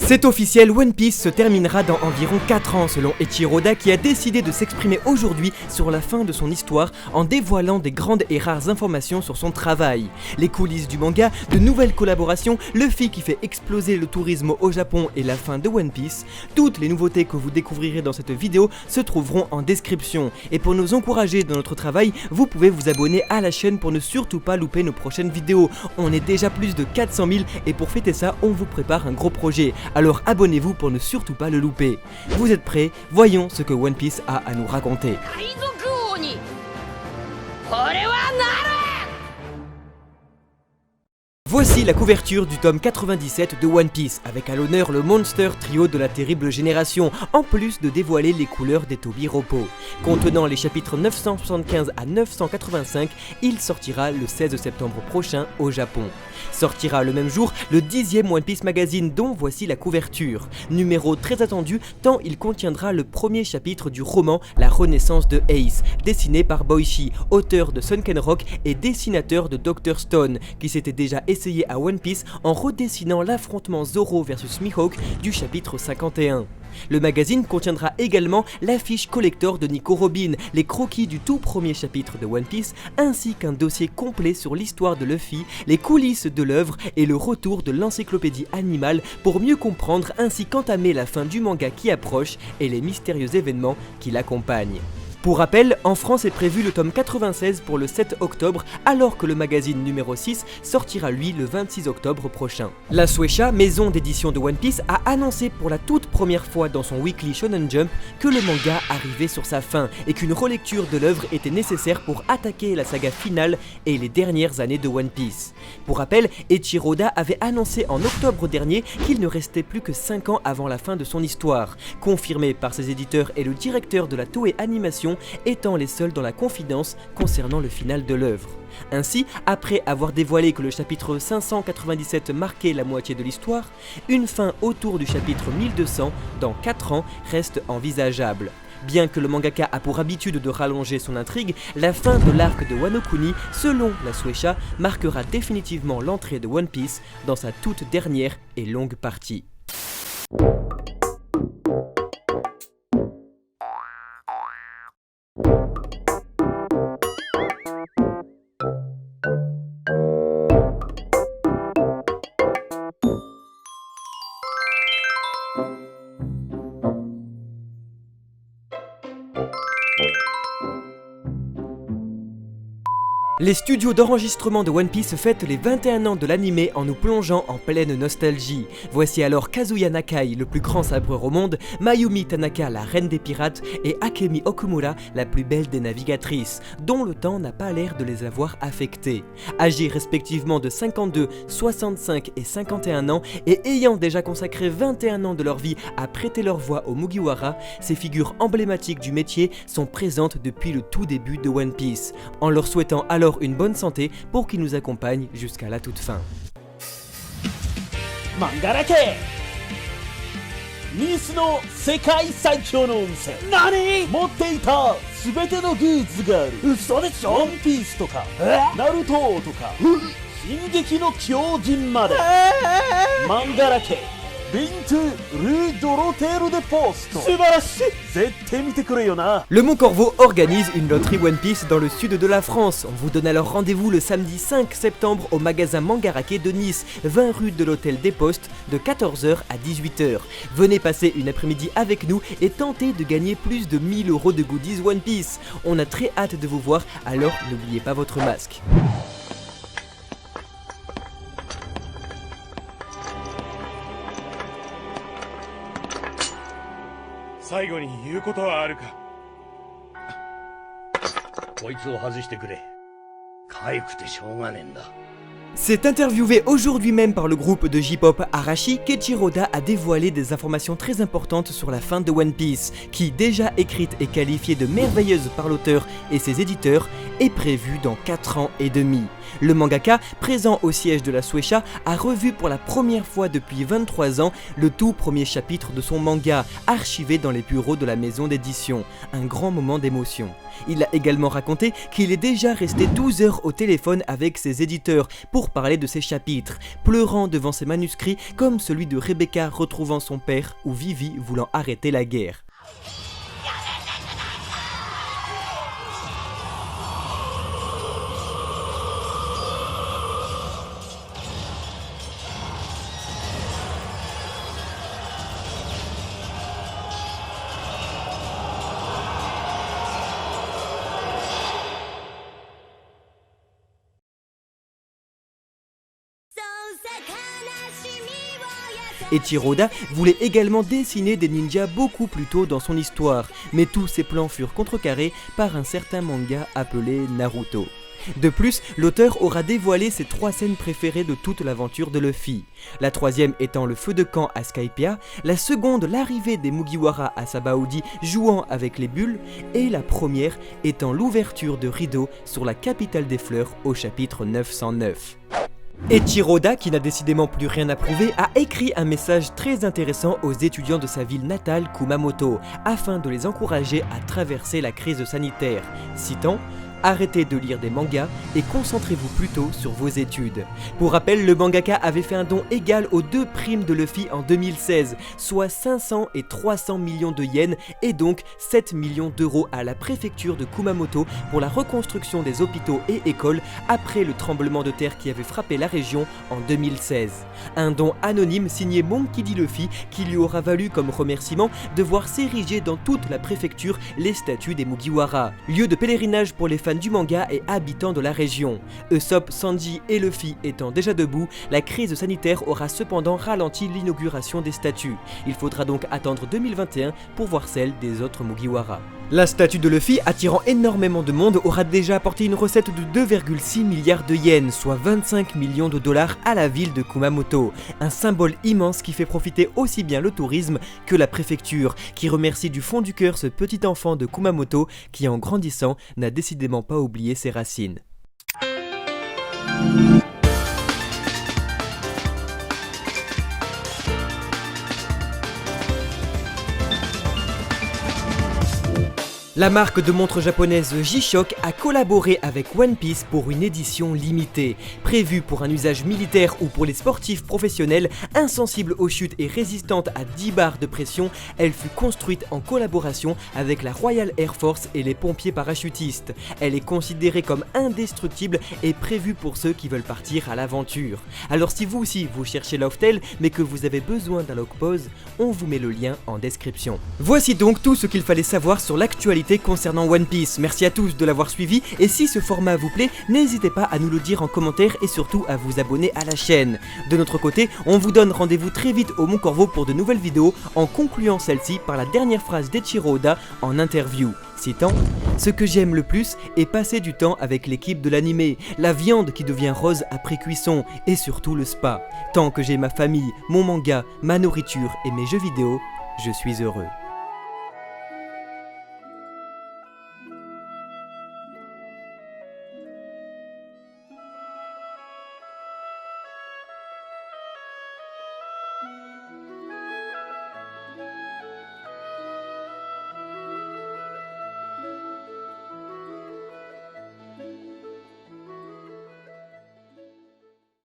C'est officiel, One Piece se terminera dans environ 4 ans selon Eiichiro Oda qui a décidé de s'exprimer aujourd'hui sur la fin de son histoire en dévoilant des grandes et rares informations sur son travail. Les coulisses du manga, de nouvelles collaborations, Luffy qui fait exploser le tourisme au Japon et la fin de One Piece, toutes les nouveautés que vous découvrirez dans cette vidéo se trouveront en description. Et pour nous encourager dans notre travail, vous pouvez vous abonner à la chaîne pour ne surtout pas louper nos prochaines vidéos. On est déjà plus de 400 000 et pour fêter ça, on vous prépare un gros projet. Alors abonnez-vous pour ne surtout pas le louper. Vous êtes prêts? Voyons ce que One Piece a à nous raconter. Voici la couverture du tome 97 de One Piece, avec à l'honneur le Monster Trio de la terrible génération, en plus de dévoiler les couleurs des Toby Repos. Contenant les chapitres 975 à 985, il sortira le 16 septembre prochain au Japon. Sortira le même jour le 10e One Piece Magazine dont voici la couverture. Numéro très attendu tant il contiendra le premier chapitre du roman La Renaissance de Ace, dessiné par Boichi, auteur de Sunken Rock et dessinateur de Dr. Stone, qui s'était déjà essayé à One Piece en redessinant l'affrontement Zoro vs Mihawk du chapitre 51. Le magazine contiendra également l'affiche collector de Nico Robin, les croquis du tout premier chapitre de One Piece, ainsi qu'un dossier complet sur l'histoire de Luffy, les coulisses de l'œuvre et le retour de l'encyclopédie animale pour mieux comprendre ainsi qu'entamer la fin du manga qui approche et les mystérieux événements qui l'accompagnent. Pour rappel, en France est prévu le tome 96 pour le 7 octobre, alors que le magazine numéro 6 sortira lui le 26 octobre prochain. La Shueisha, maison d'édition de One Piece, a annoncé pour la toute première fois dans son weekly Shonen Jump que le manga arrivait sur sa fin et qu'une relecture de l'œuvre était nécessaire pour attaquer la saga finale et les dernières années de One Piece. Pour rappel, Eiichiro Oda avait annoncé en octobre dernier qu'il ne restait plus que 5 ans avant la fin de son histoire, confirmé par ses éditeurs et le directeur de la Toei Animation étant les seuls dans la confidence concernant le final de l'œuvre. Ainsi, après avoir dévoilé que le chapitre 597 marquait la moitié de l'histoire, une fin autour du chapitre 1200 dans 4 ans reste envisageable. Bien que le mangaka a pour habitude de rallonger son intrigue, la fin de l'arc de Wano Kuni, selon la Shueisha, marquera définitivement l'entrée de One Piece dans sa toute dernière et longue partie. Les studios d'enregistrement de One Piece fêtent les 21 ans de l'anime en nous plongeant en pleine nostalgie. Voici alors Kazuya Nakai, le plus grand sabreur au monde, Mayumi Tanaka, la reine des pirates, et Akemi Okumura, la plus belle des navigatrices, dont le temps n'a pas l'air de les avoir affectées. Âgés respectivement de 52, 65 et 51 ans, et ayant déjà consacré 21 ans de leur vie à prêter leur voix au Mugiwara, ces figures emblématiques du métier sont présentes depuis le tout début de One Piece, en leur souhaitant alors une bonne santé pour qu'ils nous accompagnent jusqu'à la toute fin. Mangarake! Nice no Sekai Saikyou no Onsen! Nani?! Motte ita subete no goods ga aru! Uso desho?! One Piece toka, Naruto toka, Shingeki no Kyojin made! Mangarake! Le Mont Corvo organise une loterie One Piece dans le sud de la France. On vous donne alors rendez-vous le samedi 5 septembre au magasin Mangarake de Nice, 20 rue de l'Hôtel des Postes, de 14h à 18h. Venez passer une après-midi avec nous et tentez de gagner plus de 1000 € de goodies One Piece. On a très hâte de vous voir, alors n'oubliez pas votre masque. 最後に言うことはあるか。こいつを外してくれ。痒くてしょうがねえんだ。 C'est interviewé aujourd'hui même par le groupe de J-pop Arashi qu'Eiichiro Oda a dévoilé des informations très importantes sur la fin de One Piece, qui, déjà écrite et qualifiée de merveilleuse par l'auteur et ses éditeurs, est prévue dans 4 ans et demi. Le mangaka, présent au siège de la Shueisha, a revu pour la première fois depuis 23 ans le tout premier chapitre de son manga, archivé dans les bureaux de la maison d'édition. Un grand moment d'émotion. Il a également raconté qu'il est déjà resté 12 heures au téléphone avec ses éditeurs pour pour parler de ces chapitres, pleurant devant ses manuscrits comme celui de Rebecca retrouvant son père ou Vivi voulant arrêter la guerre. Eiichiro Oda voulait également dessiner des ninjas beaucoup plus tôt dans son histoire, mais tous ses plans furent contrecarrés par un certain manga appelé Naruto. De plus, l'auteur aura dévoilé ses 3 scènes préférées de toute l'aventure de Luffy. La troisième étant le feu de camp à Skypiea, la seconde l'arrivée des Mugiwara à Sabaody jouant avec les bulles, et la première étant l'ouverture de rideau sur la capitale des fleurs au chapitre 909. Eiichiro Oda, qui n'a décidément plus rien à prouver, a écrit un message très intéressant aux étudiants de sa ville natale Kumamoto, afin de les encourager à traverser la crise sanitaire, citant « Arrêtez de lire des mangas et concentrez-vous plutôt sur vos études. » Pour rappel, le mangaka avait fait un don égal aux 2 primes de Luffy en 2016, soit 500 et 300 millions de yens et donc 7 millions d'euros à la préfecture de Kumamoto pour la reconstruction des hôpitaux et écoles après le tremblement de terre qui avait frappé la région en 2016. Un don anonyme signé Monkey D. Luffy qui lui aura valu comme remerciement de voir s'ériger dans toute la préfecture les statues des Mugiwara, lieu de pèlerinage pour les fans du manga et habitants de la région. Usopp, Sanji et Luffy étant déjà debout, la crise sanitaire aura cependant ralenti l'inauguration des statues. Il faudra donc attendre 2021 pour voir celle des autres Mugiwara. La statue de Luffy, attirant énormément de monde, aura déjà apporté une recette de 2,6 milliards de yens, soit 25 millions de dollars à la ville de Kumamoto. Un symbole immense qui fait profiter aussi bien le tourisme que la préfecture, qui remercie du fond du cœur ce petit enfant de Kumamoto qui, en grandissant, n'a décidément pas oublié ses racines. La marque de montres japonaise G-Shock a collaboré avec One Piece pour une édition limitée. Prévue pour un usage militaire ou pour les sportifs professionnels, insensible aux chutes et résistante à 10 bars de pression, elle fut construite en collaboration avec la Royal Air Force et les pompiers parachutistes. Elle est considérée comme indestructible et prévue pour ceux qui veulent partir à l'aventure. Alors si vous aussi vous cherchez Loftel mais que vous avez besoin d'un log pause, on vous met le lien en description. Voici donc tout ce qu'il fallait savoir sur l'actualité concernant One Piece. Merci à tous de l'avoir suivi et si ce format vous plaît, n'hésitez pas à nous le dire en commentaire et surtout à vous abonner à la chaîne. De notre côté, on vous donne rendez-vous très vite au Mont Corvo pour de nouvelles vidéos en concluant celle-ci par la dernière phrase d'Eiichiro Oda en interview. Citant « Ce que j'aime le plus est passer du temps avec l'équipe de l'animé, la viande qui devient rose après cuisson et surtout le spa. Tant que j'ai ma famille, mon manga, ma nourriture et mes jeux vidéo, je suis heureux. »